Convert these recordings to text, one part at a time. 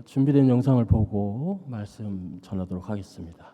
준비된 영상을 보고 말씀 전하도록 하겠습니다.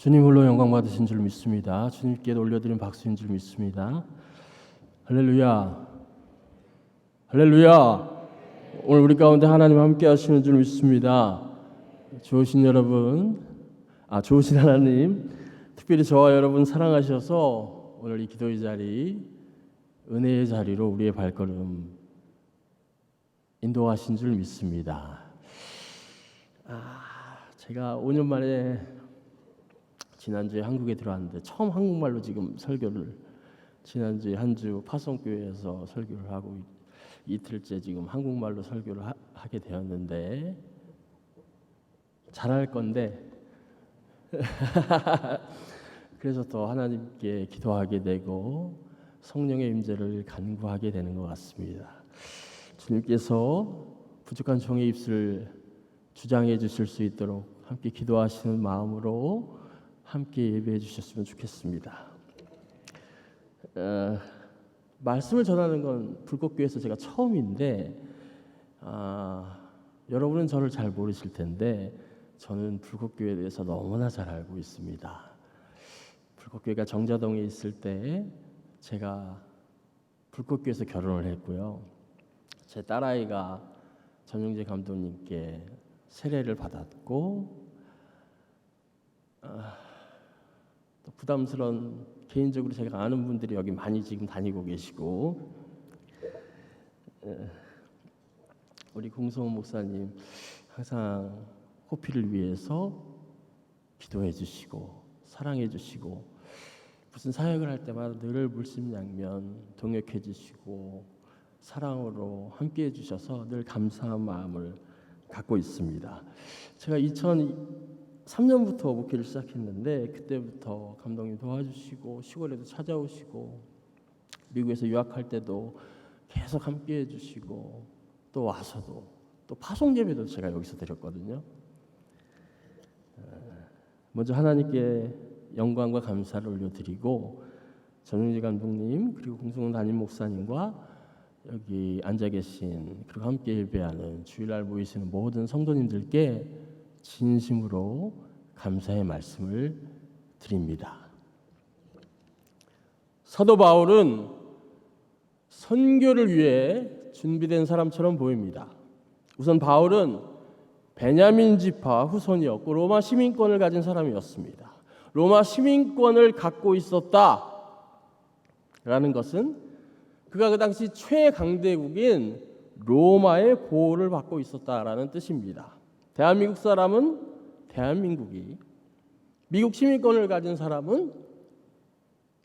주님 홀로 영광 받으신 줄 믿습니다. 주님께 올려드린 박수인 줄 믿습니다. 할렐루야, 할렐루야. 오늘 우리 가운데 하나님 함께 하시는 줄 믿습니다. 좋으신 여러분, 좋으신 하나님, 특별히 저와 여러분 사랑하셔서 오늘 이 기도의 자리, 은혜의 자리로 우리의 발걸음 인도하신 줄 믿습니다. 제가 5년 만에 지난주에 한국에 들어왔는데 처음 한국말로 지금 설교를, 지난주에 한 주 파송교회에서 설교를 하고 이틀째 지금 한국말로 설교를 하게 되었는데 잘할 건데 그래서 더 하나님께 기도하게 되고 성령의 임재를 간구하게 되는 것 같습니다. 주님께서 부족한 종의 입술을 주장해 주실 수 있도록 함께 기도하시는 마음으로 함께 예배해 주셨으면 좋겠습니다. 말씀을 전하는 건 불꽃교회에서 제가 처음인데 여러분은 저를 잘 모르실 텐데 저는 불꽃교회에 대해서 너무나 잘 알고 있습니다. 불꽃교회가 정자동에 있을 때 제가 불꽃교회에서 결혼을 했고요. 제 딸아이가 전용재 감독님께 세례를 받았고 또 부담스러운 개인적으로 제가 아는 분들이 여기 많이 지금 다니고 계시고 우리 공성원 목사님 항상 호피를 위해서 기도해 주시고 사랑해 주시고 무슨 사역을 할 때마다 늘 물심양면 동역해 주시고 사랑으로 함께해 주셔서 늘 감사한 마음을 갖고 있습니다. 제가 2003년부터 목회를 시작했는데 그때부터 감독님 도와주시고 시골에도 찾아오시고 미국에서 유학할 때도 계속 함께해 주시고 또 와서도 또 파송 예배도 제가 여기서 드렸거든요. 먼저 하나님께 영광과 감사를 올려드리고 전용재 감독님 그리고 공성원 담임 목사님과 여기 앉아 계신 그리고 함께 예배하는 주일날 모이시는 모든 성도님들께 진심으로 감사의 말씀을 드립니다. 사도 바울은 선교를 위해 준비된 사람처럼 보입니다. 우선 바울은 베냐민 지파 후손이었고 로마 시민권을 가진 사람이었습니다. 로마 시민권을 갖고 있었다라는 것은 그가 그 당시 최강대국인 로마의 보호를 받고 있었다라는 뜻입니다. 대한민국 사람은 대한민국이, 미국 시민권을 가진 사람은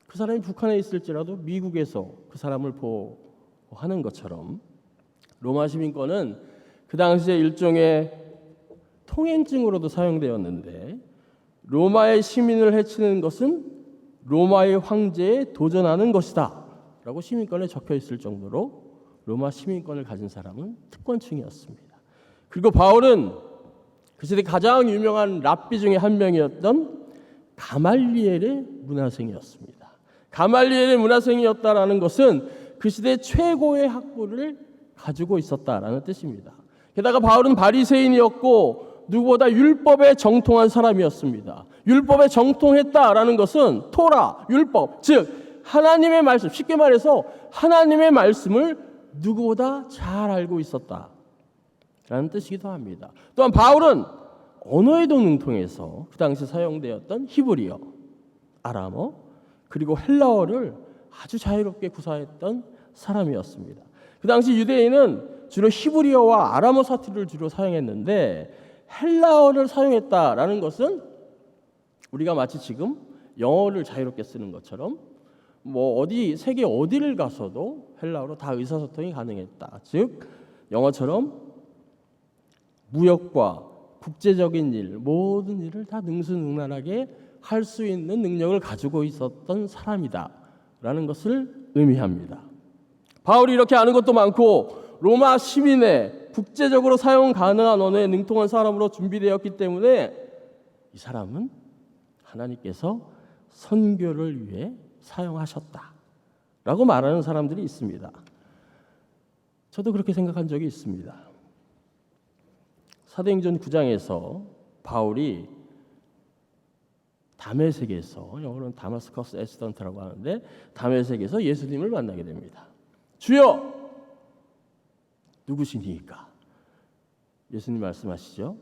그 사람이 북한에 있을지라도 미국에서 그 사람을 보호하는 것처럼 로마 시민권은 그 당시에 일종의 통행증으로도 사용되었는데 로마의 시민을 해치는 것은 로마의 황제에 도전하는 것이다 라고 시민권에 적혀 있을 정도로 로마 시민권을 가진 사람은 특권층이었습니다. 그리고 바울은 그 시대 가장 유명한 랍비 중에 한 명이었던 가말리엘의 문화생이었습니다. 가말리엘의 문화생이었다라는 것은 그 시대 최고의 학부를 가지고 있었다라는 뜻입니다. 게다가 바울은 바리새인이었고 누구보다 율법에 정통한 사람이었습니다. 율법에 정통했다라는 것은 토라, 율법, 즉 하나님의 말씀, 쉽게 말해서 하나님의 말씀을 누구보다 잘 알고 있었다라는 뜻이기도 합니다. 또한 바울은 언어에도 능통해서 그 당시 사용되었던 히브리어, 아람어, 그리고 헬라어를 아주 자유롭게 구사했던 사람이었습니다. 그 당시 유대인은 주로 히브리어와 아람어 사투리를 주로 사용했는데 헬라어를 사용했다라는 것은 우리가 마치 지금 영어를 자유롭게 쓰는 것처럼 세계 어디를 가서도 헬라어로 다 의사소통이 가능했다. 즉 영어처럼 무역과 국제적인 일, 모든 일을 다 능수능란하게 할 수 있는 능력을 가지고 있었던 사람이다라는 것을 의미합니다. 바울이 이렇게 아는 것도 많고 로마 시민의 국제적으로 사용 가능한 언어에 능통한 사람으로 준비되었기 때문에 이 사람은 하나님께서 선교를 위해 사용하셨다라고 말하는 사람들이 있습니다. 저도 그렇게 생각한 적이 있습니다. 사도행전 9장에서 바울이 다메섹에서, 영어로는 다마스커스 에스던트라고 하는데 다메섹에서 예수님을 만나게 됩니다. 주여 누구시니까? 예수님 말씀하시죠.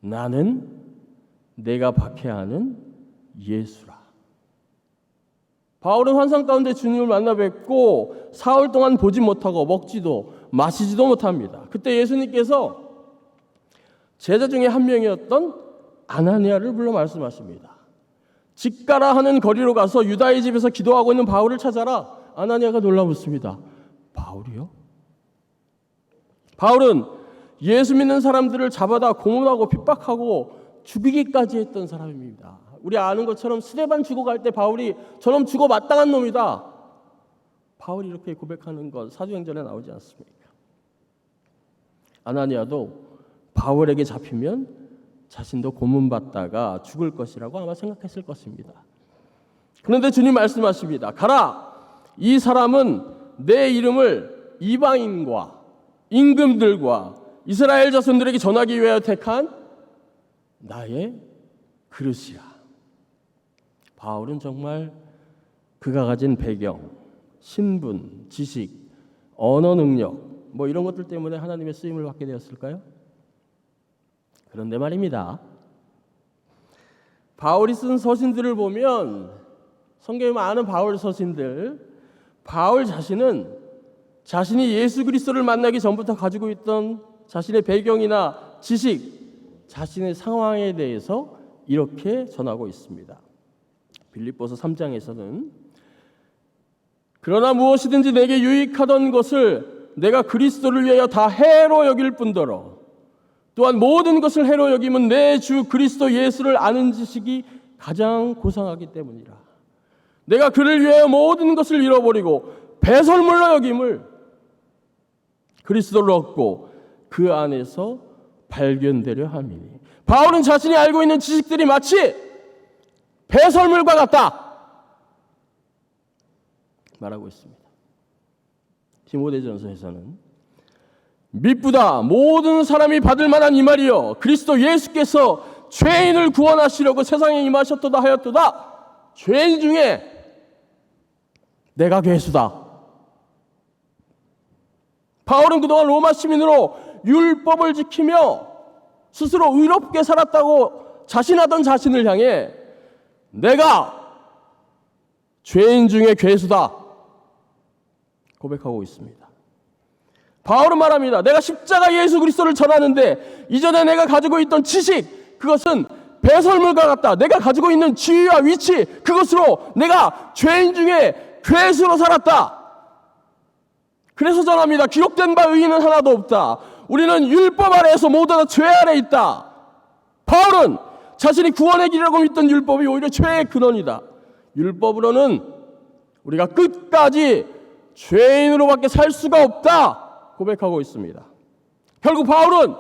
나는 내가 박해하는 예수라. 바울은 환상 가운데 주님을 만나 뵙고 사흘 동안 보지 못하고 먹지도 마시지도 못합니다. 그때 예수님께서 제자 중에 한 명이었던 아나니아를 불러 말씀하십니다. 집가라 하는 거리로 가서 유다의 집에서 기도하고 있는 바울을 찾아라. 아나니아가 놀라붙습니다. 바울이요? 바울은 예수 믿는 사람들을 잡아다 고문하고 핍박하고 죽이기까지 했던 사람입니다. 우리 아는 것처럼 스데반 죽어갈 때 바울이 저놈 죽어 마땅한 놈이다. 바울이 이렇게 고백하는 것 사도행전에 나오지 않습니까? 아나니아도 바울에게 잡히면 자신도 고문받다가 죽을 것이라고 아마 생각했을 것입니다. 그런데 주님 말씀하십니다. 가라! 이 사람은 내 이름을 이방인과 임금들과 이스라엘 자손들에게 전하기 위하여 택한 나의 그릇이야. 바울은 정말 그가 가진 배경, 신분, 지식, 언어 능력 뭐 이런 것들 때문에 하나님의 쓰임을 받게 되었을까요? 그런데 말입니다. 바울이 쓴 서신들을 보면 성경에 많은 바울 서신들, 바울 자신은 자신이 예수 그리스도를 만나기 전부터 가지고 있던 자신의 배경이나 지식, 자신의 상황에 대해서 이렇게 전하고 있습니다. 빌립보서 3장에서는 그러나 무엇이든지 내게 유익하던 것을 내가 그리스도를 위하여 다 해로 여길 뿐더러 또한 모든 것을 해로 여김은 내 주 그리스도 예수를 아는 지식이 가장 고상하기 때문이라. 내가 그를 위하여 모든 것을 잃어버리고 배설물로 여김을 그리스도를 얻고 그 안에서 발견되려 함이니. 바울은 자신이 알고 있는 지식들이 마치 배설물과 같다 말하고 있습니다. 디모데전서에서는 미쁘다 모든 사람이 받을 만한 이 말이여 그리스도 예수께서 죄인을 구원하시려고 세상에 임하셨도다 하였도다. 죄인 중에 내가 괴수다. 바울은 그동안 로마 시민으로 율법을 지키며 스스로 의롭게 살았다고 자신하던 자신을 향해 내가 죄인 중에 괴수다 고백하고 있습니다. 바울은 말합니다. 내가 십자가 예수 그리스도를 전하는데 이전에 내가 가지고 있던 지식 그것은 배설물과 같다. 내가 가지고 있는 지위와 위치 그것으로 내가 죄인 중에 괴수로 살았다. 그래서 전합니다. 기록된 바 의인은 하나도 없다. 우리는 율법 아래에서 모두 다 죄 아래 있다. 바울은 자신이 구원의 길이라고 믿던 율법이 오히려 죄의 근원이다. 율법으로는 우리가 끝까지 죄인으로밖에 살 수가 없다 고백하고 있습니다. 결국 바울은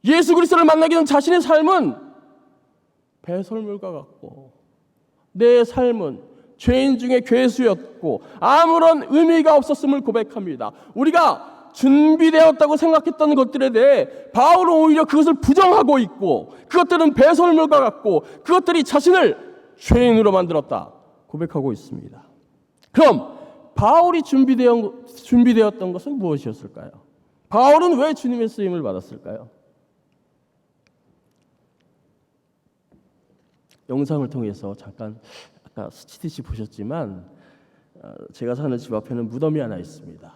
예수 그리스도를 만나기 전 자신의 삶은 배설물과 같고 내 삶은 죄인 중에 괴수였고 아무런 의미가 없었음을 고백합니다. 우리가 준비되었다고 생각했던 것들에 대해 바울은 오히려 그것을 부정하고 있고 그것들은 배설물과 같고 그것들이 자신을 죄인으로 만들었다 고백하고 있습니다. 그럼 바울이 준비되었던 것은 무엇이었을까요? 바울은 왜 주님의 쓰임을 받았을까요? 영상을 통해서 잠깐 아까 스치듯이 보셨지만 제가 사는 집 앞에는 무덤이 하나 있습니다.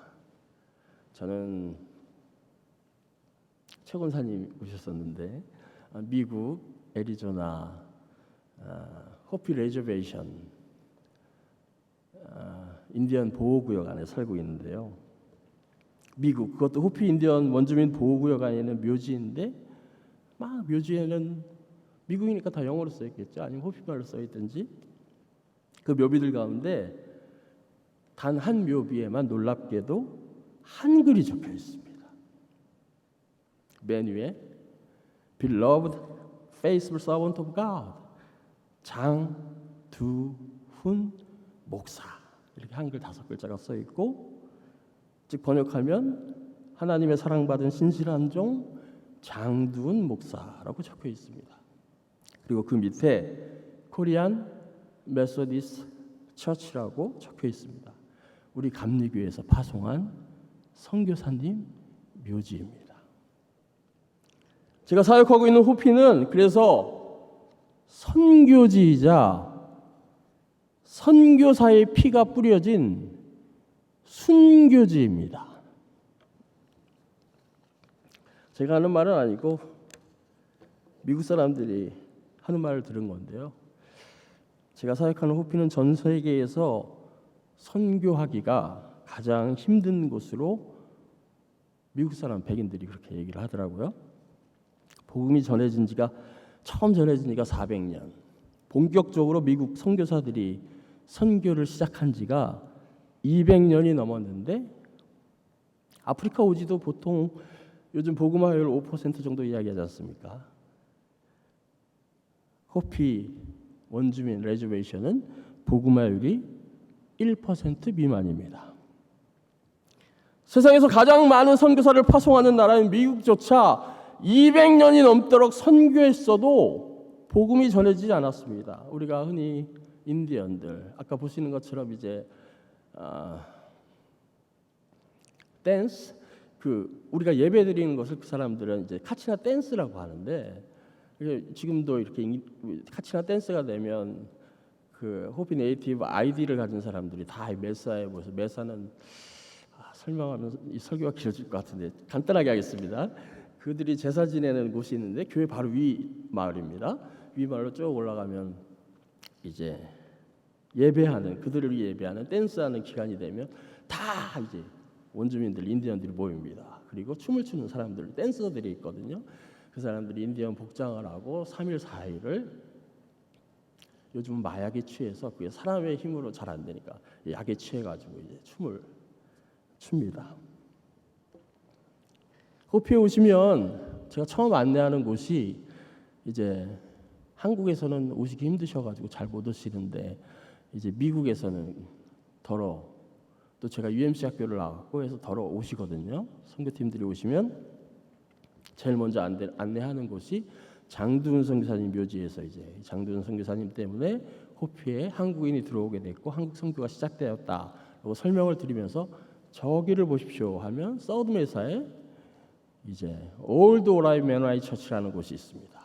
저는 최 권사님 오셨었는데 미국 애리조나 호피 레저베이션 인디언 보호구역 안에 살고 있는데요. 미국 그것도 호피 인디언 원주민 보호구역 안에 있는 묘지인데 막 묘지에는 미국이니까 다 영어로 써 있겠죠. 아니면 호피말로 써 있든지 그 묘비들 가운데 단 한 묘비에만 놀랍게도 한글이 적혀 있습니다. 맨 위에 Beloved Faithful Servant of God 장두훈 목사 이렇게 한글 5글자가 써 있고 즉 번역하면 하나님의 사랑받은 신실한 종 장두훈 목사라고 적혀 있습니다. 그리고 그 밑에 코리안 메소디스트 처치라고 적혀 있습니다. 우리 감리교회에서 파송한 선교사님 묘지입니다. 제가 사역하고 있는 호피는 그래서 선교지이자 선교사의 피가 뿌려진 순교지입니다. 제가 하는 말은 아니고 미국 사람들이 하는 말을 들은 건데요. 제가 사역하는 호피는 전 세계에서 선교하기가 가장 힘든 곳으로 미국 사람 백인들이 그렇게 얘기를 하더라고요. 복음이 처음 전해진 지가 400년. 본격적으로 미국 선교사들이 선교를 시작한 지가 200년이 넘었는데 아프리카 오지도 보통 요즘 복음화율 5% 정도 이야기하지 않습니까? 호피 원주민 레저베이션은 복음화율이 1% 미만입니다. 세상에서 가장 많은 선교사를 파송하는 나라인 미국조차 200년이 넘도록 선교했어도 복음이 전해지지 않았습니다. 우리가 흔히 인디언들, 아까 보시는 것처럼 이제 댄스, 우리가 예배 드리는 것을 그 사람들은 이제 카치나 댄스라고 하는데, 지금도 이렇게 카치나 댄스가 되면 그 호피 네이티브 아이디를 가진 사람들이 다 메사에 모여서, 메사는 설명하면 이 설교가 길어질 것 같은데 간단하게 하겠습니다. 그들이 제사 지내는 곳이 있는데 교회 바로 위 마을입니다. 위 마을로 쭉 올라가면 이제 그들을 위해 예배하는 댄스하는 기간이 되면 다 이제 원주민들, 인디언들이 모입니다. 그리고 춤을 추는 사람들, 댄서들이 있거든요. 그 사람들이 인디언 복장을 하고 3일 4일을 요즘은 마약에 취해서 그게 사람의 힘으로 잘 안 되니까 약에 취해가지고 이제 춤을 춥니다. 호피에 오시면 제가 처음 안내하는 곳이 이제 한국에서는 오시기 힘드셔가지고 잘 못 오시는데 이제 미국에서는 또 제가 UMC 학교를 나왔고 해서 오시거든요. 선교팀들이 오시면 제일 먼저 안내하는 곳이 장두은 선교사님 묘지에서 이제 장두은 선교사님 때문에 호피에 한국인이 들어오게 됐고 한국 선교가 시작되었다라고 설명을 드리면서 저기를 보십시오 하면 서드메사에 이제 올드 오라이 메노라이 처치라는 곳이 있습니다.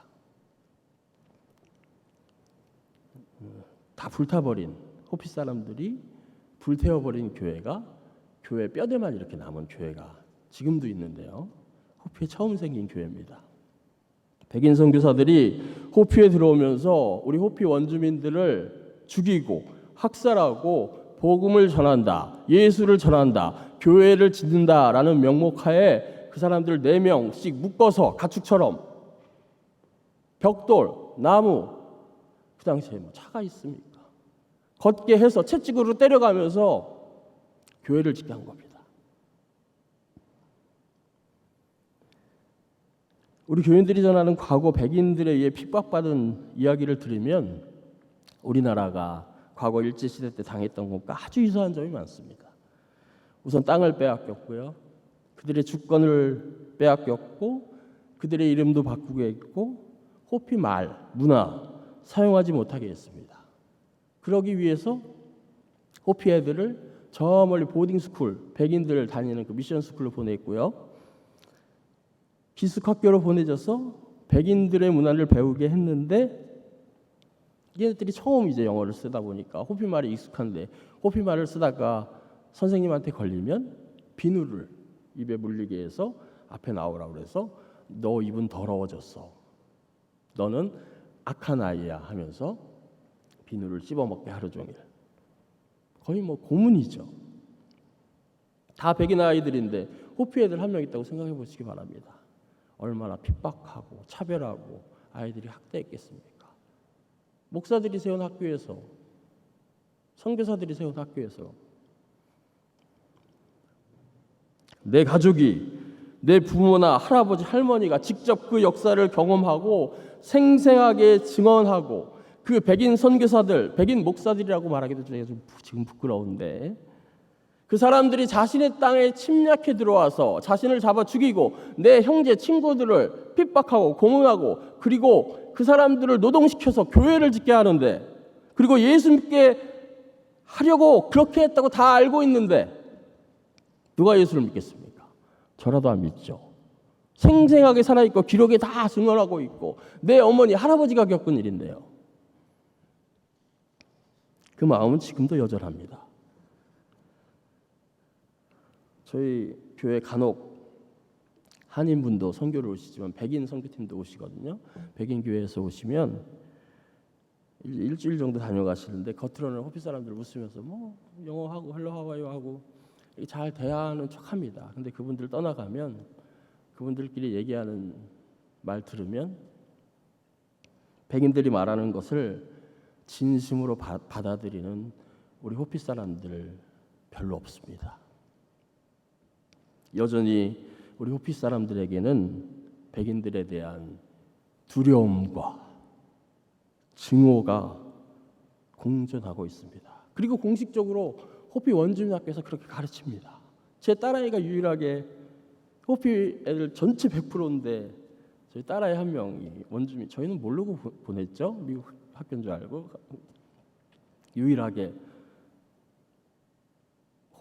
다 불타버린 호피 사람들이 불태워버린 교회 뼈대만 이렇게 남은 교회가 지금도 있는데요. 호피에 처음 생긴 교회입니다. 백인 선교사들이 호피에 들어오면서 우리 호피 원주민들을 죽이고 학살하고 복음을 전한다, 예수를 전한다, 교회를 짓는다라는 명목하에 그 사람들 4명씩 묶어서 가축처럼 벽돌, 나무, 그 당시에 뭐 차가 있습니까? 걷게 해서 채찍으로 때려가면서 교회를 짓게 한 겁니다. 우리 교인들이 전하는 과거 백인들에 의해 핍박받은 이야기를 들으면 우리나라가 과거 일제시대 때 당했던 것과 아주 유사한 점이 많습니다. 우선 땅을 빼앗겼고요. 그들의 주권을 빼앗겼고 그들의 이름도 바꾸게 했고 호피 말, 문화 사용하지 못하게 했습니다. 그러기 위해서 호피 애들을 저 멀리 보딩스쿨, 백인들 다니는 그 미션 스쿨로 보냈고요. 기숙학교로 보내져서 백인들의 문화를 배우게 했는데 얘네들이 처음 이제 영어를 쓰다 보니까 호피 말이 익숙한데 호피 말을 쓰다가 선생님한테 걸리면 비누를 입에 물리게 해서 앞에 나오라고 그래서 너 입은 더러워졌어. 너는 악한 아이야 하면서 비누를 씹어먹게 하루 종일. 거의 뭐 고문이죠. 다 백인 아이들인데 호피 애들 한 명 있다고 생각해 보시기 바랍니다. 얼마나 핍박하고 차별하고 아이들이 학대했겠습니까? 목사들이 세운 학교에서, 선교사들이 세운 학교에서 내 가족이, 내 부모나 할아버지, 할머니가 직접 그 역사를 경험하고 생생하게 증언하고 그 백인 선교사들, 백인 목사들이라고 말하기도 좀 지금 부끄러운데 그 사람들이 자신의 땅에 침략해 들어와서 자신을 잡아 죽이고 내 형제, 친구들을 핍박하고 고문하고 그리고 그 사람들을 노동시켜서 교회를 짓게 하는데 그리고 예수 믿게 하려고 그렇게 했다고 다 알고 있는데 누가 예수를 믿겠습니까? 저라도 안 믿죠. 생생하게 살아있고 기록에 다 증언하고 있고 내 어머니, 할아버지가 겪은 일인데요. 그 마음은 지금도 여전합니다. 저희 교회 간혹 한인분도 선교를 오시지만 백인 선교팀도 오시거든요. 백인 교회에서 오시면 일주일 정도 다녀가시는데 겉으로는 호피 사람들 웃으면서 뭐 영어하고 헬로하와이오 하고 잘 대하는 척합니다. 근데 그분들 떠나가면 그분들끼리 얘기하는 말 들으면 백인들이 말하는 것을 진심으로 받아들이는 우리 호피 사람들 별로 없습니다. 여전히 우리 호피 사람들에게는 백인들에 대한 두려움과 증오가 공존하고 있습니다. 그리고 공식적으로 호피 원주민학교에서 그렇게 가르칩니다. 제 딸아이가 유일하게 호피 애들 전체 100%인데 저희 딸아이 한 명이 원주민, 저희는 모르고 보냈죠. 미국 학교인 줄 알고. 유일하게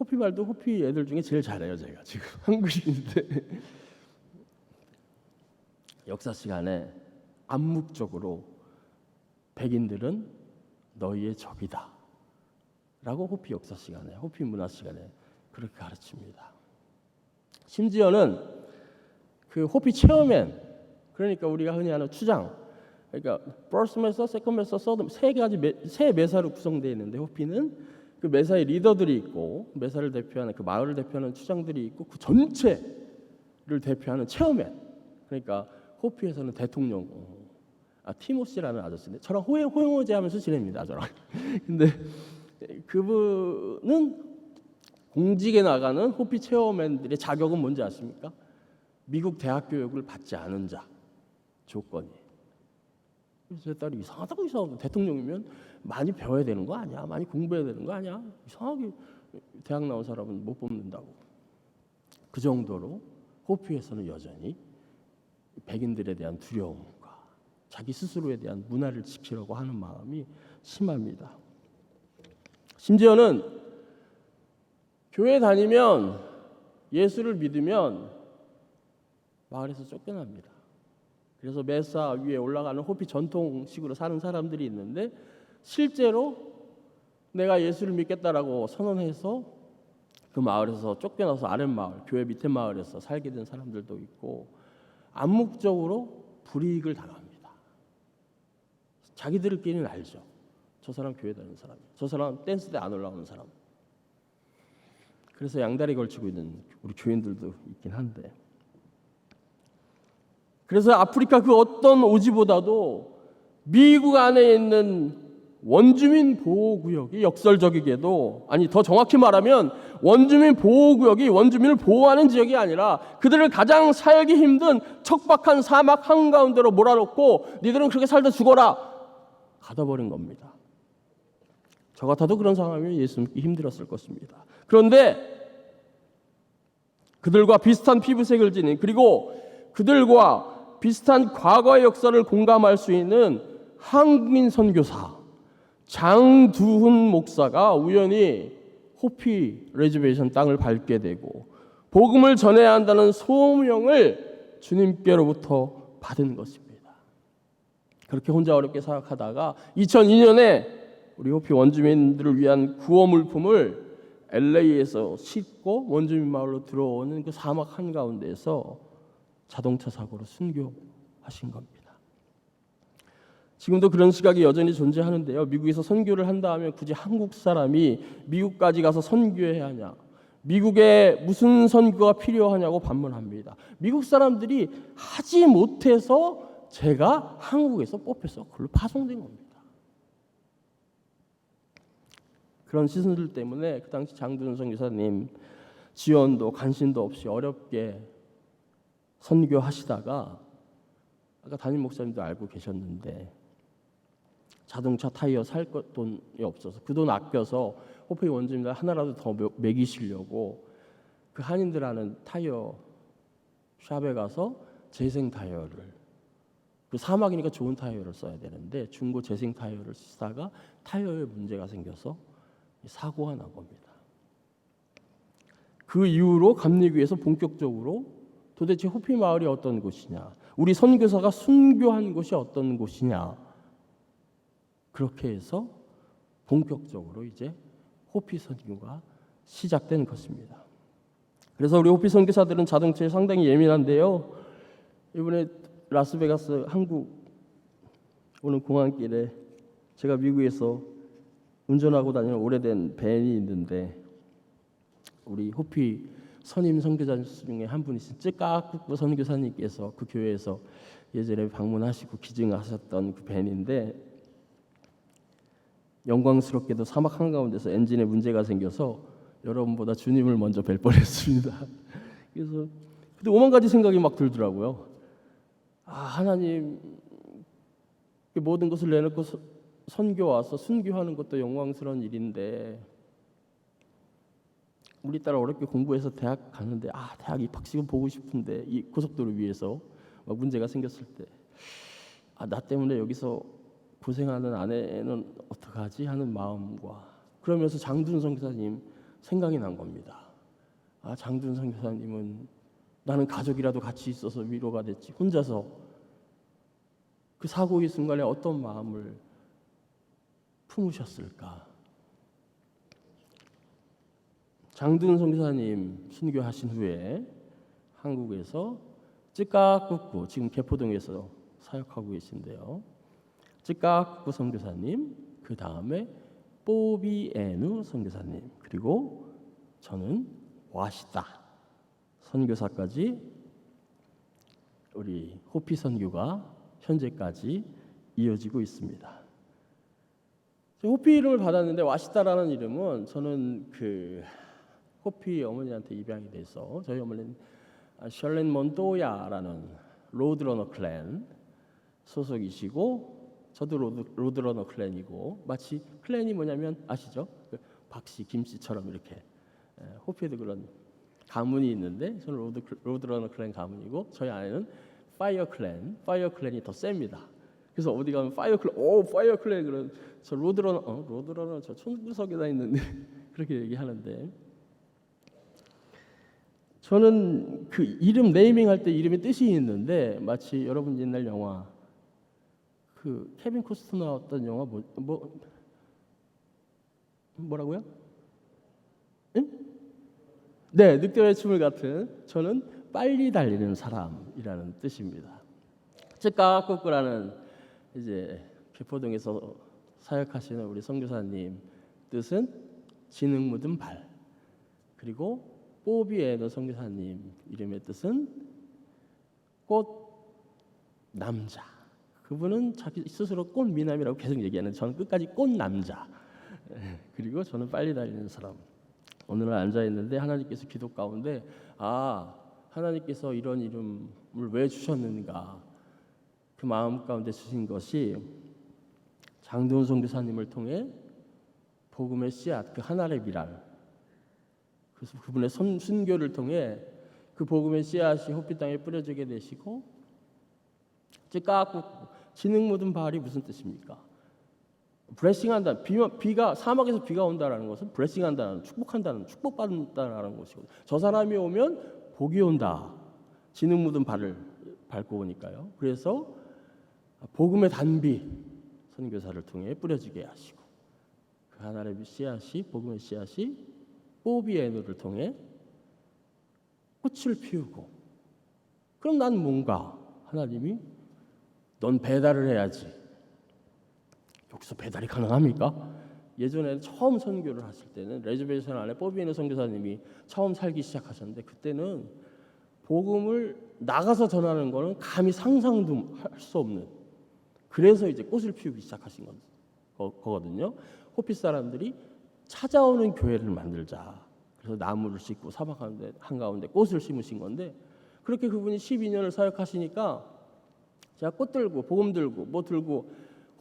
호피 말도 호피 애들 중에 제일 잘해요. 제가 지금 한국인인데 역사 시간에 암묵적으로 백인들은 너희의 적이다 라고 호피 역사 시간에, 호피 문화 시간에 그렇게 가르칩니다. 심지어는 그 호피 체어맨, 그러니까 우리가 흔히 하는 추장, 그러니까 퍼스트 매서, 세컨드 매서, 서드, 세 매사로 구성되어 있는데 호피는 그 매사의 리더들이 있고 매사를 대표하는 그 마을을 대표하는 추장들이 있고 그 전체를 대표하는 체어맨, 그러니까 호피에서는 대통령 티모시라는 아저씨인데 저랑 호영호제하면서 지냅니다. 저랑. 근데 그분은 공직에 나가는 호피 체어맨들의 자격은 뭔지 아십니까? 미국 대학 교육을 받지 않은 자 조건이. 그래서 제 딸이 이상하다고 대통령이면 많이 배워야 되는 거 아니야? 많이 공부해야 되는 거 아니야? 이상하게 대학 나온 사람은 못 뽑는다고. 그 정도로 호피에서는 여전히 백인들에 대한 두려움과 자기 스스로에 대한 문화를 지키려고 하는 마음이 심합니다. 심지어는 교회 다니면 예수를 믿으면 마을에서 쫓겨납니다. 그래서 메사 위에 올라가는 호피 전통식으로 사는 사람들이 있는데 실제로 내가 예수를 믿겠다라고 선언해서 그 마을에서 쫓겨나서 아랫마을, 교회 밑에 마을에서 살게 된 사람들도 있고 암묵적으로 불이익을 당합니다. 자기들끼리는 알죠. 저 사람 교회 다니는 사람, 저 사람 댄스대 안 올라오는 사람. 그래서 양다리 걸치고 있는 우리 교인들도 있긴 한데, 그래서 아프리카 그 어떤 오지보다도 미국 안에 있는 원주민 보호구역이 역설적이게도, 아니 더 정확히 말하면 원주민 보호구역이 원주민을 보호하는 지역이 아니라 그들을 가장 살기 힘든 척박한 사막 한가운데로 몰아넣고 니들은 그렇게 살다 죽어라 가둬버린 겁니다. 저 같아도 그런 상황이면 예수 믿기 힘들었을 것입니다. 그런데 그들과 비슷한 피부색을 지닌, 그리고 그들과 비슷한 과거의 역사를 공감할 수 있는 한국인 선교사 장두훈 목사가 우연히 호피 레저베이션 땅을 밟게 되고 복음을 전해야 한다는 소명을 주님께로부터 받은 것입니다. 그렇게 혼자 어렵게 생각하다가 2002년에 우리 호피 원주민들을 위한 구호 물품을 LA에서 싣고 원주민 마을로 들어오는 그 사막 한가운데에서 자동차 사고로 순교하신 겁니다. 지금도 그런 시각이 여전히 존재하는데요. 미국에서 선교를 한다 하면 굳이 한국 사람이 미국까지 가서 선교해야 하냐, 미국에 무슨 선교가 필요하냐고 반문합니다. 미국 사람들이 하지 못해서 제가 한국에서 뽑혀서 그걸로 파송된 겁니다. 그런 시선들 때문에 그 당시 장두훈 선교사님 지원도 간신도 없이 어렵게 선교하시다가 아까 담임 목사님도 알고 계셨는데 자동차 타이어 살 돈이 없어서 그 돈 아껴서 호피 원주민들 하나라도 더 먹이시려고 그 한인들 하는 타이어 샵에 가서 재생 타이어를, 그 사막이니까 좋은 타이어를 써야 되는데 중고 재생 타이어를 쓰다가 타이어에 문제가 생겨서 사고가 난 겁니다. 그 이후로 감리교에서 본격적으로 도대체 호피 마을이 어떤 곳이냐, 우리 선교사가 순교한 곳이 어떤 곳이냐, 그렇게 해서 본격적으로 이제 호피 선교가 시작된 것입니다. 그래서 우리 호피 선교사들은 자동차에 상당히 예민한데요. 이번에 라스베가스 한국 오는 공항길에 제가 미국에서 운전하고 다니는 오래된 밴이 있는데 우리 호피 선임 선교사 중에 한 분이신 쯔까꾸꾸 선교사님께서 그 교회에서 예전에 방문하시고 기증하셨던 그 밴인데, 영광스럽게도 사막 한가운데서 엔진에 문제가 생겨서 여러분보다 주님을 먼저 뵐 뻔했습니다. 그래서 근데 오만 가지 생각이 막 들더라고요. 하나님 모든 것을 내놓고 선교 와서 순교하는 것도 영광스러운 일인데, 우리 딸 어렵게 공부해서 대학 가는데 대학 입학식은 보고 싶은데 이 고속도로 위에서 막 문제가 생겼을 때 나 때문에 여기서 고생하는 아내는 어떡하지 하는 마음과, 그러면서 장둔 선교사님 생각이 난 겁니다. 장둔 선교사님은 나는 가족이라도 같이 있어서 위로가 됐지, 혼자서 그 사고의 순간에 어떤 마음을 품으셨을까. 장둔 선교사님 순교하신 후에 한국에서 쯔까꾸꾸, 지금 개포동에서 사역하고 계신데요. 쯔까꾸꾸 선교사님, 그 다음에 뽀비에누 선교사님, 그리고 저는 와시다 선교사까지 우리 호피 선교가 현재까지 이어지고 있습니다. 호피 이름을 받았는데 와시다라는 이름은 저는 그 호피 어머니한테 입양이 돼서, 저희 어머니는 셜렌 몬토야라는 로드러너 클랜 소속이시고 저도 로드러너 클랜이고, 마치 클랜이 뭐냐면 아시죠? 그 박씨, 김씨처럼 이렇게 호피에도 그런 가문이 있는데, 저는 로드러너 클랜 가문이고 저희 아내는 파이어 클랜이 더 셉니다. 그래서 어디 가면 파이어 클랜 그런, 저 로드러너 저 촌구석에다 있는데 그렇게 얘기하는데, 저는 그 이름 네이밍할 때 이름의 뜻이 있는데, 마치 여러분 옛날 영화 그 케빈 코스터 나왔던 영화 뭐라고요? 응? 네, 늑대의 춤을 같은, 저는 빨리 달리는 사람이라는 뜻입니다. 쯔까꾸꾸라는 이제 개포동에서 사역하시는 우리 선교사님 뜻은 지능 묻은 발, 그리고 뽀비에노 선교사님 이름의 뜻은 꽃 남자. 그분은 자기 스스로 꽃 미남이라고 계속 얘기하는, 저는 끝까지 꽃 남자. 그리고 저는 빨리 달리는 사람. 오늘 앉아 있는데 하나님께서 기도 가운데 하나님께서 이런 이름을 왜 주셨는가, 그 마음 가운데 주신 것이 장도훈 선교사님을 통해 복음의 씨앗, 그 하나의 미랄, 그래서 그분의 순교를 통해 그 복음의 씨앗이 호피 땅에 뿌려지게 되시고, 쯔까꾸꾸 지능 묻은 발이 무슨 뜻입니까? 블레싱한다. 비가 사막에서 비가 온다라는 것은 블레싱한다는, 축복한다는, 축복받는다라는 것이고, 저 사람이 오면 복이 온다. 지능 묻은 발을 밟고 오니까요. 그래서 복음의 단비 선교사를 통해 뿌려지게 하시고, 그 하나님의 씨앗이, 복음의 씨앗이 뽀비에누를 통해 꽃을 피우고, 그럼 난 뭔가, 하나님이 넌 배달을 해야지. 여기서 배달이 가능합니까? 예전에 처음 선교를 하실 때는 레저베이션 안에 뽀비에누 선교사님이 처음 살기 시작하셨는데, 그때는 복음을 나가서 전하는 거는 감히 상상도 할 수 없는, 그래서 이제 꽃을 피우기 시작하신 거거든요. 호피 사람들이 찾아오는 교회를 만들자. 그래서 나무를 심고 사막 한가운데 꽃을 심으신 건데, 그렇게 그분이 12년을 사역하시니까 제가 꽃 들고 복음 들고 뭐 들고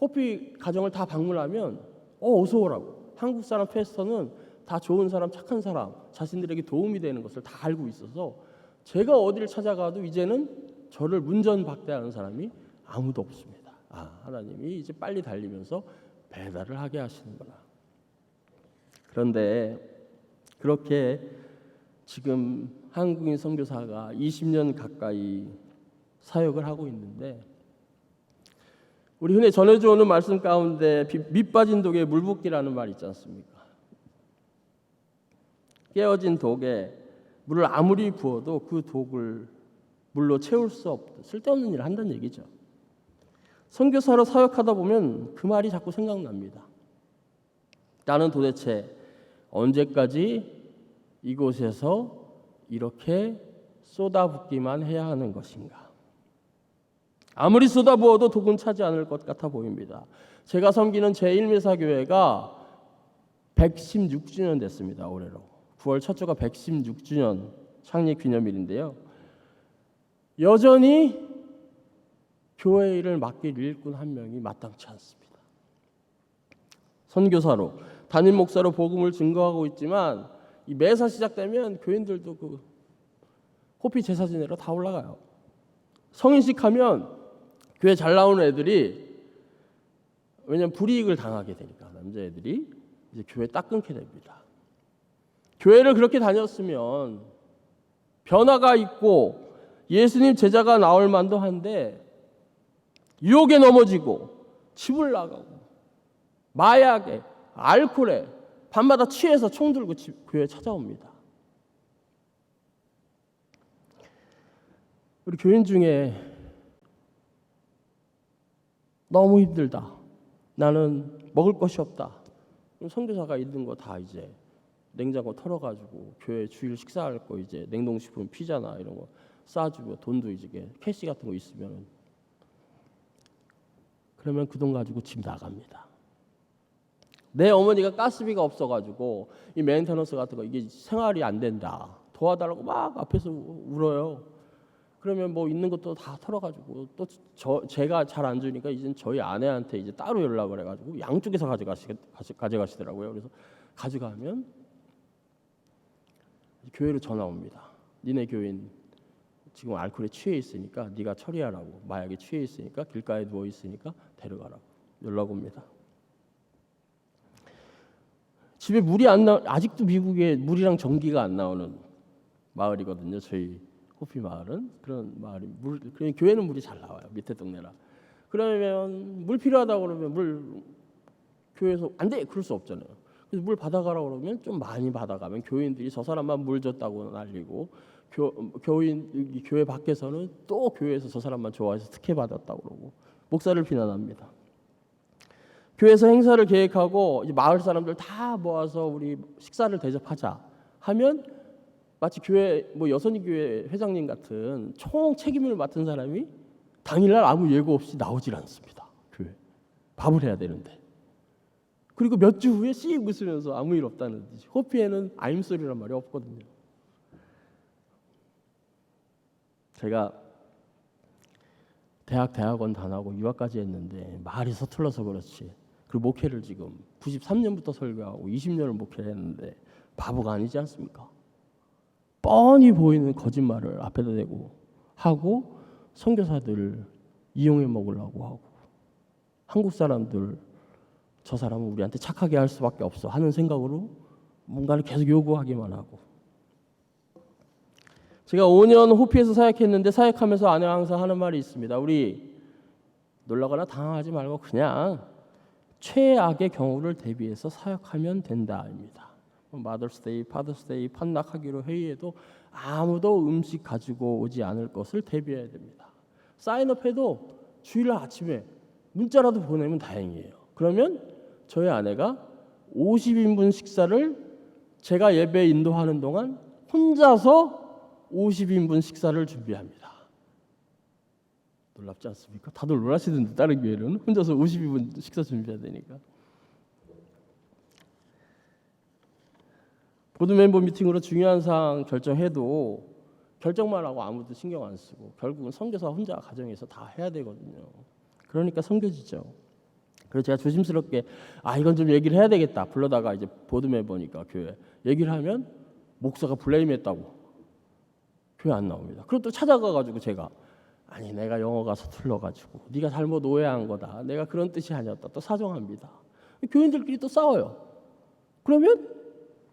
호피 가정을 다 방문하면 어서 오라고. 한국 사람 패스터는 다 좋은 사람, 착한 사람, 자신들에게 도움이 되는 것을 다 알고 있어서 제가 어디를 찾아가도 이제는 저를 문전박대하는 사람이 아무도 없습니다. 하나님이 이제 빨리 달리면서 배달을 하게 하시는구나. 그런데 그렇게 지금 한국인 선교사가 20년 가까이 사역을 하고 있는데, 우리 흔히 전해져 오는 말씀 가운데 밑 빠진 독에 물 붓기라는 말이 있지 않습니까? 깨어진 독에 물을 아무리 부어도 그 독을 물로 채울 수 없다. 쓸데없는 일을 한다는 얘기죠. 선교사로 사역하다 보면 그 말이 자꾸 생각납니다. 나는 도대체 언제까지 이곳에서 이렇게 쏟아붓기만 해야 하는 것인가? 아무리 쏟아부어도 독은 차지 않을 것 같아 보입니다. 제가 섬기는 제1매사교회가 116주년 됐습니다. 올해로 9월 첫 주가 116주년 창립 기념일인데요. 여전히 교회 일을 맡길 일꾼 한 명이 마땅치 않습니다. 선교사로 담임 목사로 복음을 증거하고 있지만 이 매사 시작되면 교인들도 그 호피 제사 지내러 다 올라가요. 성인식 하면 교회 잘 나오는 애들이 왜냐면 불이익을 당하게 되니까 남자애들이 이제 교회 딱 끊게 됩니다. 교회를 그렇게 다녔으면 변화가 있고 예수님 제자가 나올 만도 한데 유혹에 넘어지고 집을 나가고 마약에 알코올에 밤마다 취해서 총 들고 교회에 찾아옵니다. 우리 교인 중에 너무 힘들다. 나는 먹을 것이 없다. 그럼 선교사가 있는 거 다 이제 냉장고 털어가지고 교회 주일 식사할 거 이제 냉동식품 피자나 이런 거 싸주고 돈도 이제 캐시 같은 거 있으면 그러면 그 돈 가지고 집 나갑니다. 내 어머니가 가스비가 없어가지고 이 메인테너스 같은 거 이게 생활이 안 된다. 도와달라고 막 앞에서 울어요. 그러면 뭐 있는 것도 다 털어가지고 또 제가 잘 안 주니까 이제 저희 아내한테 이제 따로 연락을 해가지고 양쪽에서 가져가시더라고요. 그래서 가져가면 교회로 전화 옵니다. 니네 교인 지금 알코올에 취해 있으니까 네가 처리하라고, 마약에 취해 있으니까 길가에 누워 있으니까 데려가라고 연락 옵니다. 집에 물이 안 나, 아직도 미국에 물이랑 전기가 안 나오는 마을이거든요. 저희 호피 마을은 그런 마을이 그냥 교회는 물이 잘 나와요. 밑에 동네라. 그러면 물 필요하다고 그러면 물 교회에서 안 돼, 그럴 수 없잖아요. 그래서 물 받아가라고 그러면 좀 많이 받아가면 교인들이 저 사람만 물 줬다고 날리고 교회 밖에서는 또 교회에서 저 사람만 좋아해서 특혜 받았다고 그러고 목사를 비난합니다. 교회에서 행사를 계획하고 이제 마을 사람들 다 모아서 우리 식사를 대접하자 하면 마치 교회 뭐 여선이 교회 회장님 같은 총 책임을 맡은 사람이 당일날 아무 예고 없이 나오질 않습니다. 교회 밥을 해야 되는데. 그리고 몇 주 후에 씩 웃으면서 아무 일 없다는 듯이. 호피에는 I'm sorry란 말이 없거든요. 제가 대학원 다니고 유학까지 했는데 말이 서툴러서 그렇지. 그리고 목회를 지금 93년부터 설교하고 20년을 목회를 했는데 바보가 아니지 않습니까? 뻔히 보이는 거짓말을 앞에다 대고 하고 선교사들을 이용해 먹으려고 하고 한국 사람들 저 사람은 우리한테 착하게 할 수밖에 없어 하는 생각으로 뭔가를 계속 요구하기만 하고 제가 5년 호피에서 사역했는데 사역하면서 아내가 항상 하는 말이 있습니다. 우리 놀라거나 당황하지 말고 그냥 최악의 경우를 대비해서 사역하면 된다입니다. 마더스데이, 파더스데이 판락하기로 회의해도 아무도 음식 가지고 오지 않을 것을 대비해야 됩니다. 사인업해도 주일날 아침에 문자라도 보내면 다행이에요. 그러면 저희 아내가 50인분 식사를 제가 예배 인도하는 동안 혼자서 50인분 식사를 준비합니다. 놀랍지 않습니까? 다들 놀라시던데 다른 교회는 혼자서 50인분 식사 준비해야 되니까. 보드 멤버 미팅으로 중요한 사항 결정해도 결정만 하고 아무도 신경 안 쓰고 결국은 선교사 혼자 가정에서 다 해야 되거든요. 그러니까 섬겨지죠. 그래서 제가 조심스럽게 이건 좀 얘기를 해야 되겠다 불러다가 이제 보드 멤버니까 교회 얘기를 하면 목사가 블레임했다고 교회 안 나옵니다. 그럼 또 찾아가가지고 제가 아니 내가 영어가 서툴러가지고 네가 잘못 오해한 거다. 내가 그런 뜻이 아니었다. 또 사정합니다. 교인들끼리 또 싸워요. 그러면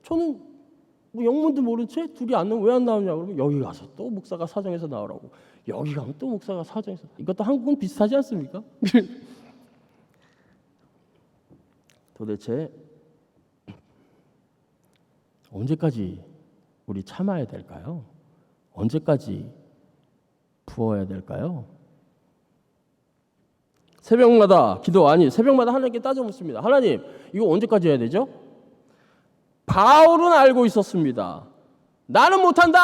저는 뭐 영문도 모른 채 둘이 안 나오면 왜 안 나오냐 그러면 여기 가서 또 목사가 사정해서 나오라고 여기 가면 또 목사가 사정해서 이것도 한국은 비슷하지 않습니까? 도대체 언제까지 우리 참아야 될까요? 언제까지 부어야 될까요? 새벽마다 새벽마다 하나님께 따져 묻습니다. 하나님 이거 언제까지 해야 되죠? 바울은 알고 있었습니다. 나는 못한다.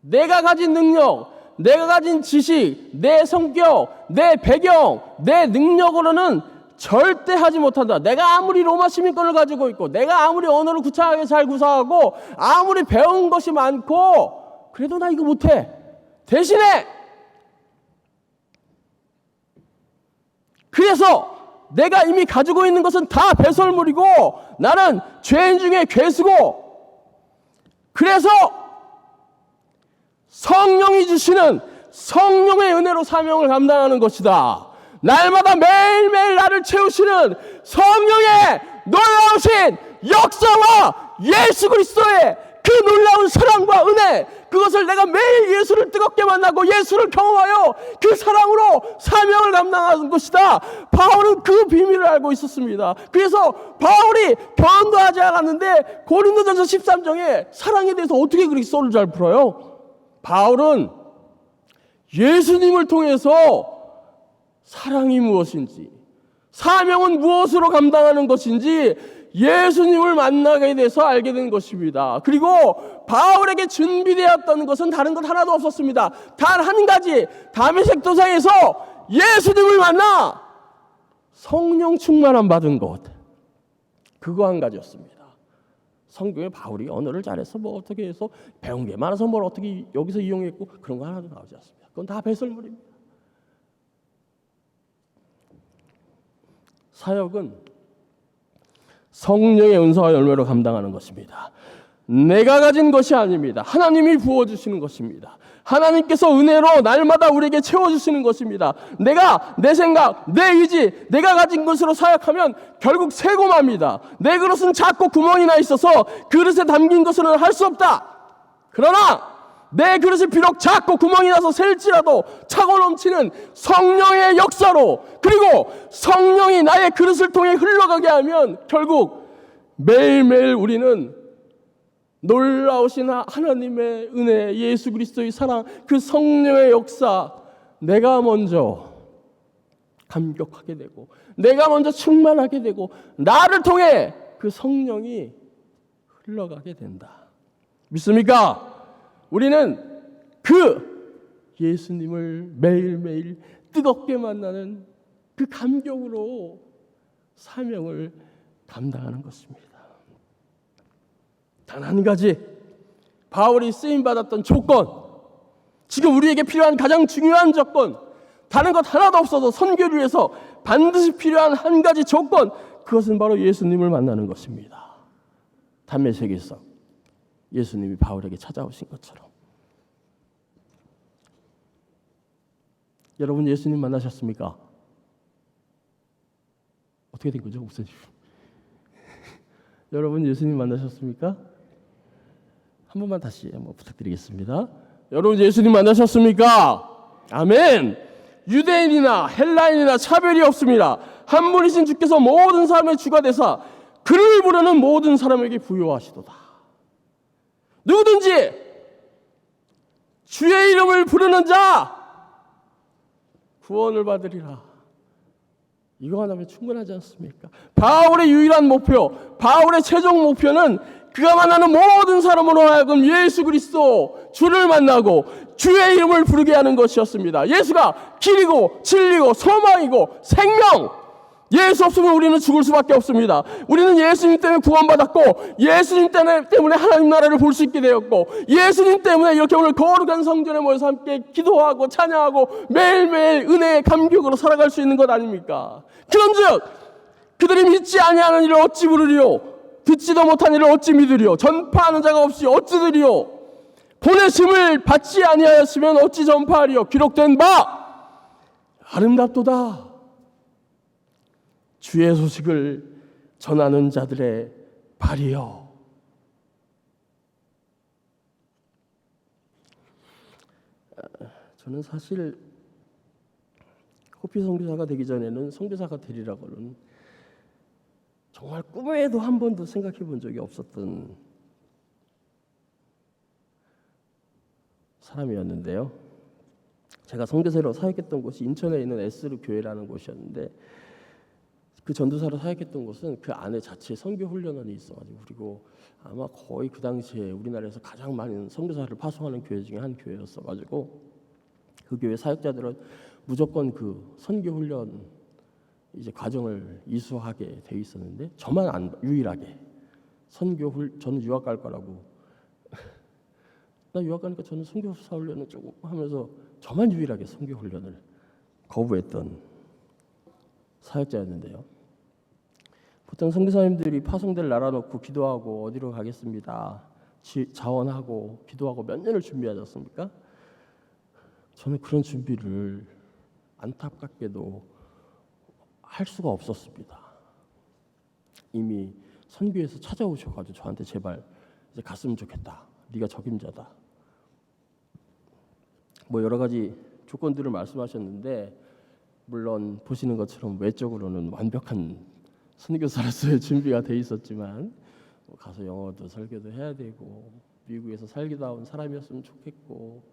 내가 가진 능력, 내가 가진 지식, 내 성격, 내 배경, 내 능력으로는 절대 하지 못한다. 내가 아무리 로마 시민권을 가지고 있고, 내가 아무리 언어를 구차하게 잘 구사하고, 아무리 배운 것이 많고, 그래도 나 이거 못해. 대신에 그래서 내가 이미 가지고 있는 것은 다 배설물이고, 나는 죄인 중에 괴수고, 그래서 성령이 주시는 성령의 은혜로 사명을 감당하는 것이다. 날마다 매일매일 나를 채우시는 성령의 놀라우신 역사와 예수 그리스도의 그 놀라운 사랑과 은혜, 그것을 내가 매일 예수를 뜨겁게 만나고 예수를 경험하여 그 사랑으로 사명을 감당하는 것이다. 바울은 그 비밀을 알고 있었습니다. 그래서 바울이 변도하지 않았는데 고린도전서 13장에 사랑에 대해서 어떻게 그렇게 썰을 잘 풀어요? 바울은 예수님을 통해서 사랑이 무엇인지, 사명은 무엇으로 감당하는 것인지 예수님을 만나게 돼서 알게 된 것입니다. 그리고 바울에게 준비되었던 것은 다른 것 하나도 없었습니다. 단 한 가지, 다메섹 도상에서 예수님을 만나 성령 충만함 받은 것, 그거 한 가지였습니다. 성경에 바울이 언어를 잘해서 뭐 어떻게 해서 배운 게 많아서 뭘 어떻게 여기서 이용했고 그런 거 하나도 나오지 않습니다. 그건 다 배설물입니다. 사역은 성령의 은사와 열매로 감당하는 것입니다. 내가 가진 것이 아닙니다. 하나님이 부어주시는 것입니다. 하나님께서 은혜로 날마다 우리에게 채워주시는 것입니다. 내가 내 생각, 내 의지, 내가 가진 것으로 사역하면 결국 새고맙니다. 내 그릇은 작고 구멍이 나 있어서 그릇에 담긴 것으로는 할 수 없다. 그러나 내 그릇이 비록 작고 구멍이 나서 셀지라도 차고 넘치는 성령의 역사로, 그리고 성령이 나의 그릇을 통해 흘러가게 하면 결국 매일매일 우리는 놀라우신 하나님의 은혜, 예수 그리스도의 사랑, 그 성령의 역사, 내가 먼저 감격하게 되고, 내가 먼저 충만하게 되고, 나를 통해 그 성령이 흘러가게 된다. 믿습니까? 우리는 그 예수님을 매일매일 뜨겁게 만나는 그 감격으로 사명을 감당하는 것입니다. 단 한 가지, 바울이 쓰임받았던 조건, 지금 우리에게 필요한 가장 중요한 조건, 다른 것 하나도 없어도 선교를 위해서 반드시 필요한 한 가지 조건, 그것은 바로 예수님을 만나는 것입니다. 담메섹에서 예수님이 바울에게 찾아오신 것처럼. 여러분 예수님 만나셨습니까? 어떻게 된 거죠, 목사님? 여러분 예수님 만나셨습니까? 한 번만 다시 한번 부탁드리겠습니다. 여러분 예수님 만나셨습니까? 아멘. 유대인이나 헬라인이나 차별이 없습니다. 한 분이신 주께서 모든 사람의 주가 되사 그를 부르는 모든 사람에게 부요하시도다. 누구든지 주의 이름을 부르는 자 구원을 받으리라. 이거 하나면 충분하지 않습니까? 바울의 유일한 목표, 바울의 최종 목표는 그가 만나는 모든 사람으로 하여금 예수 그리스도 주를 만나고 주의 이름을 부르게 하는 것이었습니다. 예수가 길이고 진리고 소망이고 생명, 예수 없으면 우리는 죽을 수밖에 없습니다. 우리는 예수님 때문에 구원받았고, 예수님 때문에 하나님 나라를 볼 수 있게 되었고, 예수님 때문에 이렇게 오늘 거룩한 성전에 모여서 함께 기도하고 찬양하고 매일매일 은혜의 감격으로 살아갈 수 있는 것 아닙니까? 그런즉 그들이 믿지 아니하는 일을 어찌 부르리요? 듣지도 못한 일을 어찌 믿으리요? 전파하는 자가 없이 어찌 들으리요? 보내심을 받지 아니하였으면 어찌 전파하리요? 기록된 바 아름답도다. 주의 소식을 전하는 자들의 발이요. 저는 사실 호피 선교사가 되기 전에는 선교사가 되리라고는 정말 꿈에도 한 번도 생각해 본 적이 없었던 사람이었는데요. 제가 선교사로 사역했던 곳이 인천에 있는 에스루 교회라는 곳이었는데 그 전도사로 사역했던 곳은 그 안에 자체 선교 훈련원이 있어가지고, 그리고 아마 거의 그 당시에 우리나라에서 가장 많은 선교사를 파송하는 교회 중에 한 교회였어가지고, 그 교회 사역자들은 무조건 그 선교 훈련 이제 과정을 이수하게 돼 있었는데, 저만 안 유일하게 저는 유학 갈 거라고 나 유학 가니까 저는 선교사 훈련을 조금 하면서 저만 유일하게 선교 훈련을 거부했던 사역자였는데요. 보통 선교사님들이 파송될 나라 놓고 기도하고 어디로 가겠습니다, 자원하고 기도하고 몇 년을 준비하지 않습니까? 저는 그런 준비를 안타깝게도 할 수가 없었습니다. 이미 선교에서 찾아오셔가지고 저한테 제발 이제 갔으면 좋겠다, 네가 적임자다, 뭐 여러 가지 조건들을 말씀하셨는데, 물론 보시는 것처럼 외적으로는 완벽한 선교사로서의 준비가 돼 있었지만, 가서 영어도 설교도 해야 되고 미국에서 살기도 온 사람이었으면 좋겠고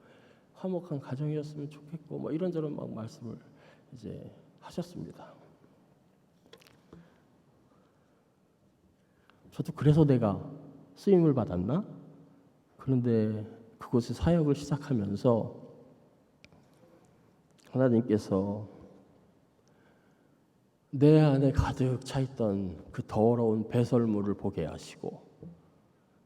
화목한 가정이었으면 좋겠고 뭐 이런저런 막 말씀을 이제 하셨습니다. 저도 그래서 내가 쓰임을 받았나? 그런데 그곳에 사역을 시작하면서 하나님께서 내 안에 가득 차 있던 그 더러운 배설물을 보게 하시고,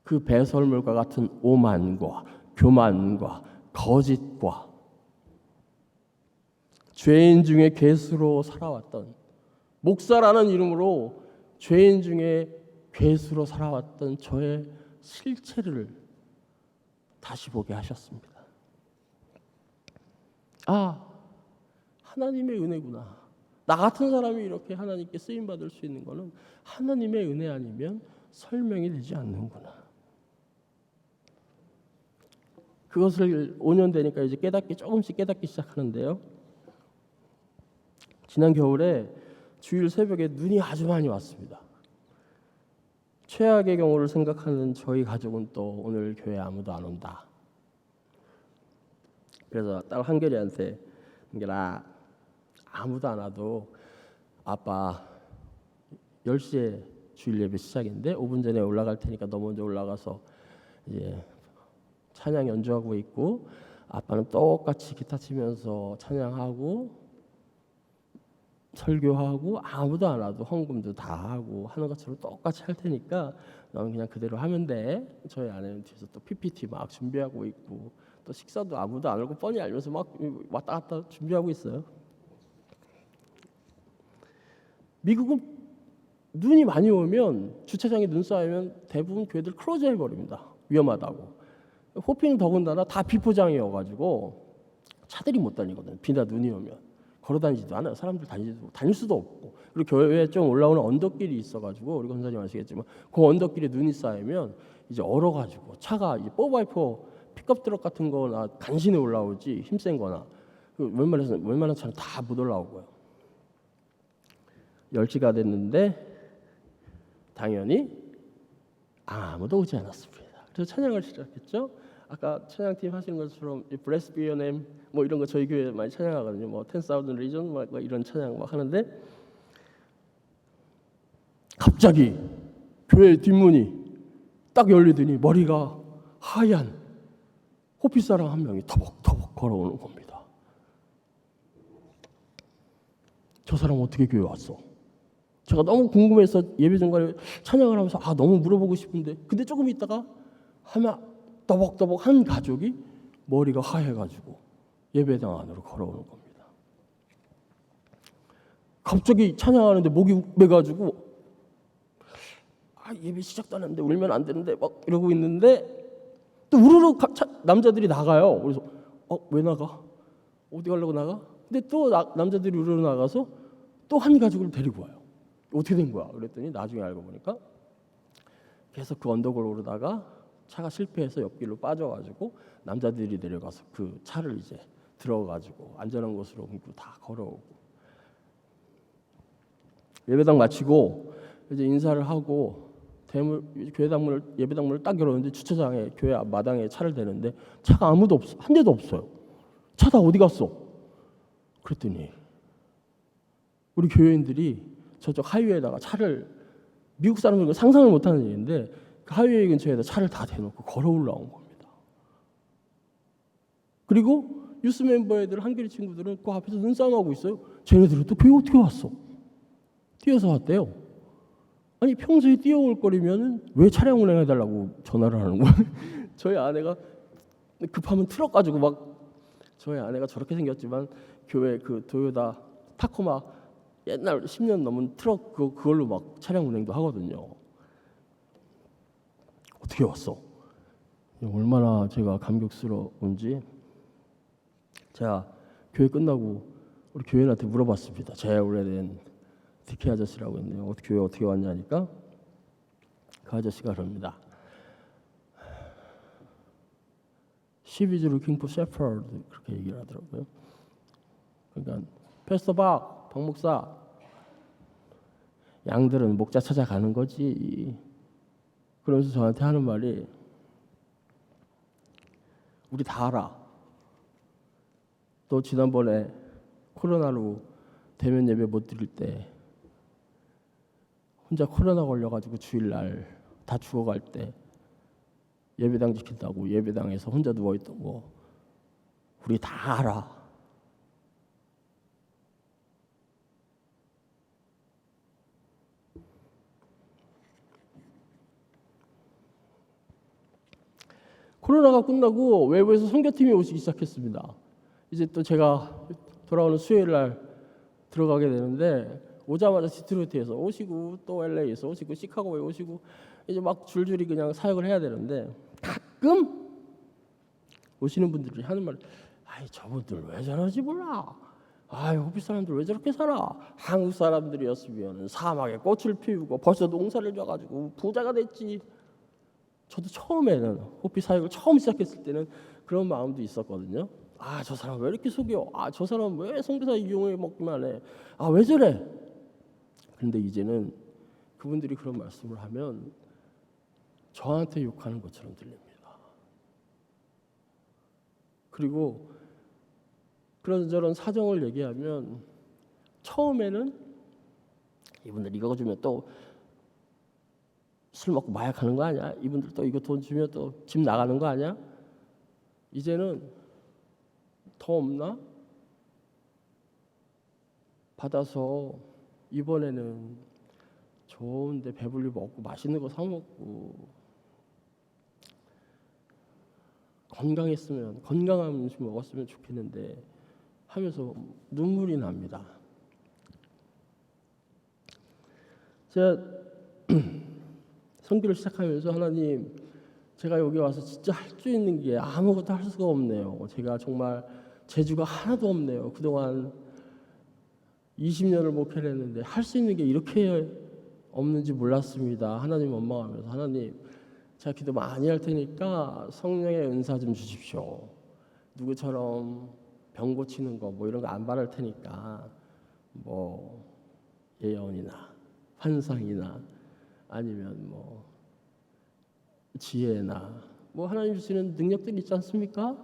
그 배설물과 같은 오만과 교만과 거짓과 죄인 중에 괴수로 살아왔던, 목사라는 이름으로 죄인 중에 괴수로 살아왔던 저의 실체를 다시 보게 하셨습니다. 아, 하나님의 은혜구나. 나 같은 사람이 이렇게 하나님께 쓰임 받을 수 있는 것은 하나님의 은혜 아니면 설명이 되지 않는구나. 그것을 5년 되니까 이제 조금씩 깨닫기 시작하는데요. 지난 겨울에 주일 새벽에 눈이 아주 많이 왔습니다. 최악의 경우를 생각하는 저희 가족은 또 오늘 교회 아무도 안 온다. 그래서 딸 한결이한테, 한결아, 아무도 안 와도 아빠 10시에 주일 예배 시작인데 5분 전에 올라갈 테니까 너 먼저 올라가서 이제 찬양 연주하고 있고, 아빠는 똑같이 기타 치면서 찬양하고 설교하고 아무도 안 와도 헌금도 다 하고 하는 것처럼 똑같이 할 테니까 너는 그냥 그대로 하면 돼. 저희 아내는 뒤에서 또 PPT 막 준비하고 있고, 또 식사도 아무도 안 오고 뻔히 알면서 막 왔다 갔다 준비하고 있어요. 미국은 눈이 많이 오면, 주차장에 눈 쌓이면 대부분 교회들 클로즈 해버립니다. 위험하다고. 호피는 더군다나 다 비포장이어가지고 차들이 못 다니거든요. 비나 눈이 오면 걸어 다니지도 않아요. 사람들 다닐 수도 없고. 그리고 교회에 좀 올라오는 언덕길이 있어가지고, 우리 권사님 아시겠지만 그 언덕길에 눈이 쌓이면 이제 얼어가지고 차가 이제 4x4 픽업 트럭 같은 거나 간신히 올라오지 힘센 거나 웬만한 차는 다 못 올라오고요. 10시가 됐는데 당연히 아무도 오지 않았습니다. 그래서 찬양을 시작했죠. 아까 찬양팀 하시는 것처럼 Blessed be your name 뭐 이런 거 저희 교회 많이 찬양하거든요. 뭐 10,000 region 뭐 이런 찬양 막 하는데, 갑자기 교회 뒷문이 딱 열리더니 머리가 하얀 호피 사람 한 명이 터벅터벅 걸어오는 겁니다. 저 사람 어떻게 교회 왔어? 제가 너무 궁금해서 예배 중간에 찬양을 하면서 너무 물어보고 싶은데, 근데 조금 있다가 하면 떠벅떠벅 한 가족이 머리가 하얘가지고 예배당 안으로 걸어오는 겁니다. 갑자기 찬양하는데 목이 매가지고 예배 시작도 안 했는데 울면 안 되는데 막 이러고 있는데, 또 우르르 남자들이 나가요. 그래서 왜 나가? 어디 가려고 나가? 근데 또 남자들이 우르르 나가서 또 한 가족을 데리고 와요. 어떻게 된 거야? 그랬더니 나중에 알고 보니까 계속 그 언덕을 오르다가 차가 실패해서 옆길로 빠져가지고 남자들이 내려가서 그 차를 이제 들어가지고 안전한 곳으로 옮기고 다 걸어오고, 예배당 마치고 이제 인사를 하고 교회당 문을, 예배당 문을 딱 열었는데 주차장에 교회 마당에 차를 대는데 차가 아무도 없어. 한 대도 없어요. 차 다 어디 갔어? 그랬더니 우리 교회인들이 저쪽 하이웨이에다가 차를, 미국 사람들은 상상을 못하는 일인데 그 하이웨이 근처에다 차를 다 대놓고 걸어 올라온 겁니다. 그리고 유스 멤버 애들 한겨레 친구들은 그 앞에서 눈싸움하고 있어요. 쟤네들은 또 교회 어떻게 왔어? 뛰어서 왔대요. 아니 평소에 뛰어올 거리면 왜 차량 운행해달라고 전화를 하는 거야? 저희 아내가 급하면 트럭 가지고 막, 저희 아내가 저렇게 생겼지만 교회 그 도요타 타코마 옛날 10년 넘은 트럭 그걸로 막 차량 운행도 하거든요. 어떻게 왔어? 얼마나 제가 감격스러운지 제가 교회 끝나고 우리 교회한테 물어봤습니다. 제일 오래된 디케 아저씨라고 있네요. 교회 어떻게 왔냐니까 그 아저씨가 그럽니다. She is looking for shepherd, 그렇게 얘기를 하더라고요. 그러니까 패스터 박 목사, 양들은 목자 찾아가는 거지. 그러면서 저한테 하는 말이, 우리 다 알아. 또 지난번에 코로나로 대면 예배 못 드릴 때 혼자 코로나 걸려가지고 주일날 다 죽어갈 때 예배당 지킨다고 예배당에서 혼자 누워있던 거 우리 다 알아. 코로나가 끝나고 외부에서 선교팀이 오시기 시작했습니다. 이제 또 제가 돌아오는 수요일 날 들어가게 되는데 오자마자 디트로이트에서 오시고 또 LA에서 오시고 시카고에 오시고 이제 막 줄줄이 그냥 사역을 해야 되는데, 가끔 오시는 분들이 하는 말, 아이 저분들 왜 저러지 몰라. 아이 호피 사람들 왜 저렇게 살아. 한국 사람들이었으면 사막에 꽃을 피우고 벌써 농사를 져가지고 부자가 됐지. 저도 처음에는 호피 사역을 처음 시작했을 때는 그런 마음도 있었거든요. 아 저 사람 왜 이렇게 속여. 아 저 사람 왜 선교사 이용해 먹기만 해. 아 왜 저래. 그런데 이제는 그분들이 그런 말씀을 하면 저한테 욕하는 것처럼 들립니다. 그리고 그런저런 사정을 얘기하면 처음에는 이분들 이거 주면 또 술 먹고 마약하는 거 아니야? 이분들 또 이거 돈 주면 또 집 나가는 거 아니야? 이제는 더 없나? 받아서 이번에는 좋은데 배불리 먹고 맛있는 거 사 먹고 건강했으면, 건강한 음식 먹었으면 좋겠는데 하면서 눈물이 납니다. 제가 선교를 시작하면서, 하나님 제가 여기 와서 진짜 할 수 있는 게 아무것도 할 수가 없네요. 제가 정말 재주가 하나도 없네요. 그동안 20년을 목회를 했는데 할 수 있는 게 이렇게 없는지 몰랐습니다. 하나님 원망하면서, 하나님 제가 기도 많이 할 테니까 성령의 은사 좀 주십시오. 누구처럼 병 고치는 거 뭐 이런 거 안 바랄 테니까 뭐 예언이나 환상이나 아니면 뭐 지혜나 뭐 하나님 주시는 능력들이 있지 않습니까?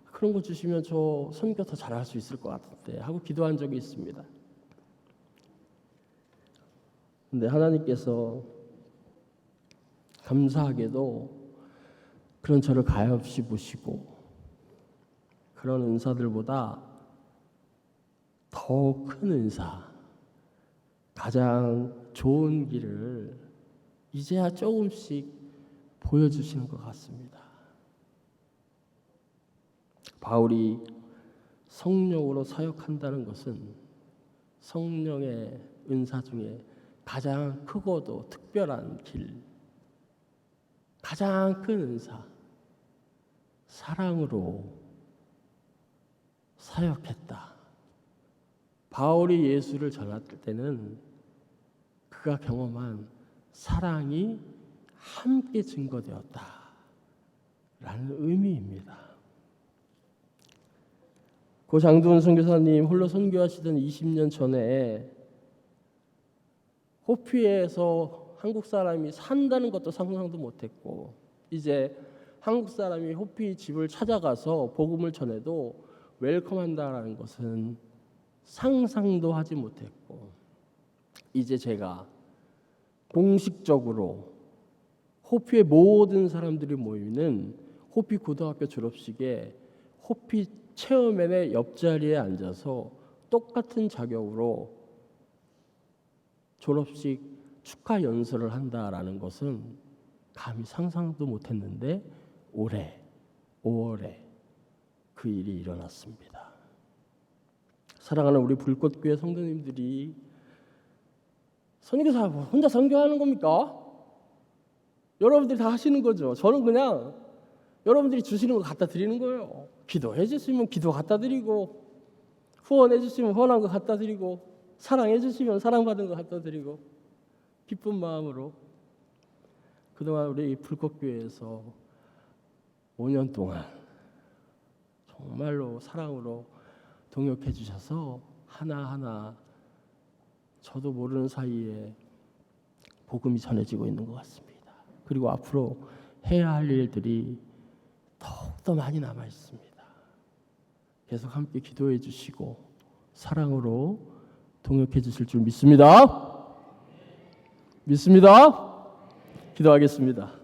그런 거 주시면 저 선교 더 잘할 수 있을 것 같은데 하고 기도한 적이 있습니다. 근데 하나님께서 감사하게도 그런 저를 가엾이 보시고 그런 은사들보다 더 큰 은사, 가장 좋은 길을 이제야 조금씩 보여주시는 것 같습니다. 바울이 성령으로 사역한다는 것은 성령의 은사 중에 가장 크고도 특별한 길, 가장 큰 은사, 사랑으로 사역했다. 바울이 예수를 전할 때는 그가 경험한 사랑이 함께 증거되었다 라는 의미입니다. 고 장두원 선교사님 홀로 선교하시던 20년 전에 호피에서 한국 사람이 산다는 것도 상상도 못했고, 이제 한국 사람이 호피 집을 찾아가서 복음을 전해도 웰컴한다라는 것은 상상도 하지 못했고, 이제 제가 공식적으로 호피의 모든 사람들이 모이는 호피 고등학교 졸업식에 호피 체험회의 옆자리에 앉아서 똑같은 자격으로 졸업식 축하 연설을 한다라는 것은 감히 상상도 못했는데 올해 5월에 그 일이 일어났습니다. 사랑하는 우리 불꽃교회 성도님들이 선교사 혼자 선교하는 겁니까? 여러분들이 다 하시는 거죠. 저는 그냥 여러분들이 주시는 거 갖다 드리는 거예요. 기도해 주시면 기도 갖다 드리고, 후원해 주시면 후원한 거 갖다 드리고, 사랑해 주시면 사랑받은 거 갖다 드리고, 기쁜 마음으로 그동안 우리 불꽃교회에서 5년 동안 정말로 사랑으로 동역해 주셔서 하나하나 저도 모르는 사이에 복음이 전해지고 있는 것 같습니다. 그리고 앞으로 해야 할 일들이 더욱더 많이 남아 있습니다. 계속 함께 기도해 주시고 사랑으로 동역해 주실 줄 믿습니다. 믿습니다. 기도하겠습니다.